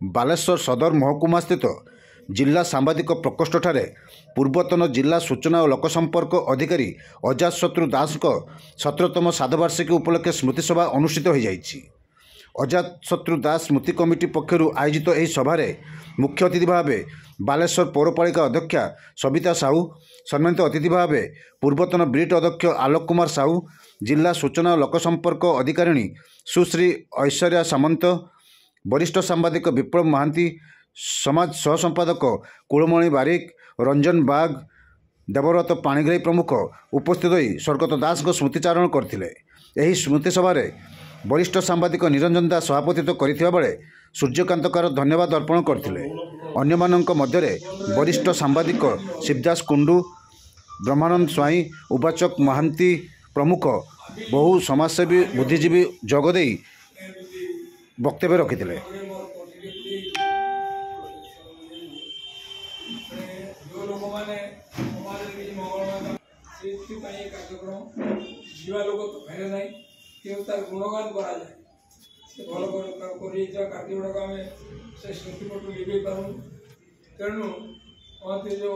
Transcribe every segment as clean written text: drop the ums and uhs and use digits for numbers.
बालेश्वर सदर महकुमा स्थित जिला सांबादिक प्रकोष्ठଠାରେ पूर्वतन जिला सूचना और लोकसंपर्क अधिकारी अजातशत्रु दास 17तम श्राद्धवार्षिकी उपलक्षे स्मृति सभा अनुष्ठित हो जाइछि। अजातशत्रु दास स्मृति कमिटी पक्षर आयोजित यह सभारे मुख्य अतिथि भाव बालेश्वर पौरपालिका अध्यक्षा सविता साहू, सम्मानित अतिथि भाव पूर्वतन ब्रिट अध्यक्ष आलोक कुमार साहू, जिला सूचना और लोकसंपर्क अधिकारिणी सुश्री ऐश्वर्या सामंत, वरिष्ठ सांबादिक विप्लव महांती, समाज सहसंपादक कुलमणि बारिक, रंजन बाग, देवव्रत पाणिग्राही प्रमुख उपस्थित होई स्वर्गत दास स्मृतिचारण करथिले। एही स्मृति सभारे वरिष्ठ सांबादिक निरंजन दास सभापतित्व करथिबा बेले सूर्यकांतकार धन्यवाद अर्पण करथिले। अन्यमानंक मध्यरे वरिष्ठ सांबादिक शिवदास कुंडू, ब्रह्मानंद स्वाई, उबाचक महांती प्रमुख बहु समाजसेवी बुद्धिजीवी जोगदे वक्तव्य रखिथिले। गुणगान करा जाए भल कार्य गुड़ाक आम से स्मृतिपट लिखे पार तेणु कहते जो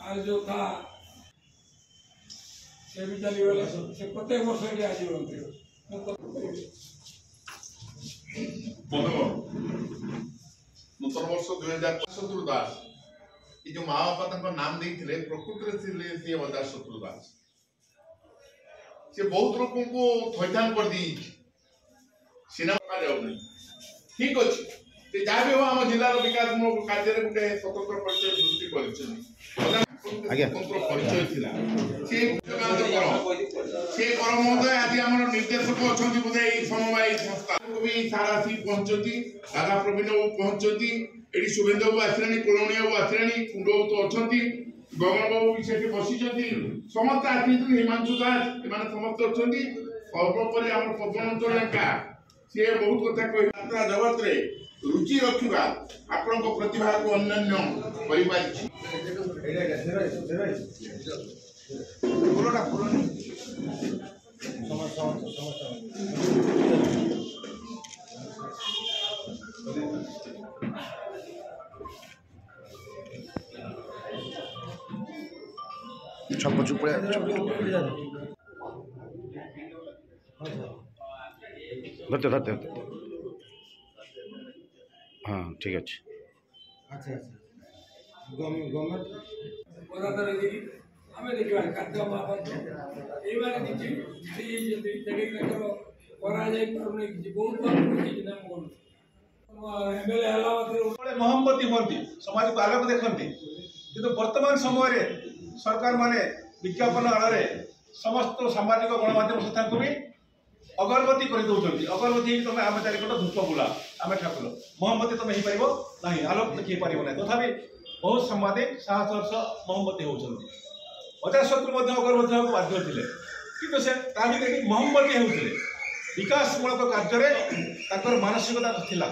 काल जो था से भी चलीगले से प्रत्येक वर्ष ये आज नूतन वर्ष 2017 दास ये जो माँ बापा नाम देते प्रकृति से अजातशत्रु दास से बहुत लोग को थैथान कर दी सिनेमा ठीक अच्छे जहाँ भी हो आम जिलार विकास कार्य गोटे स्वतंत्र परिचय सृष्टि स्वतंत्र परिचय थिला से कर महोदय आज आम निर्देशक अच्छा बोधे समवायी संस्था भी सारा सी पहुंचती दादा प्रवीण बाबू पहुंचती ये शुभेन्दु बाबू आसलानी, कुलमणि बाबू आसलानी, कुंड बाबू तो अच्छा, गगन बाबू भी से बसी समस्त आसी हिमांशु दास एम समस्त अच्छा सर्वोपरि आम पद्मांचल लेखा सी बहुत कथा कह जगत रे रुचि रखा आपण प्रतिभा को अन्य छप चुपड़े धरते हाँ ठीक अच्छे। अच्छा गवर्नमेंट आम देखा खाद्य महापात्र महम्मती हमें समाज को आलोक देखते कि वर्तमान समय सरकार माने विज्ञापन आड़े समस्त सामाजिक गणमाध्यम संस्था को भी अगरबत्ती कर दौरान अगरबत्ती तुम आम चारिपट धूप बुला आम ठाकुर महम्मती तुम हो पार ना आलोक देखी पार ना तथापि बहुत सांबादिक साहस महम्मती होती अजातशत्रु अगरबत्ती हाँ बाध्य थे कि से महम्मती होते विकासमूलक कार्य मानसिकता थिला।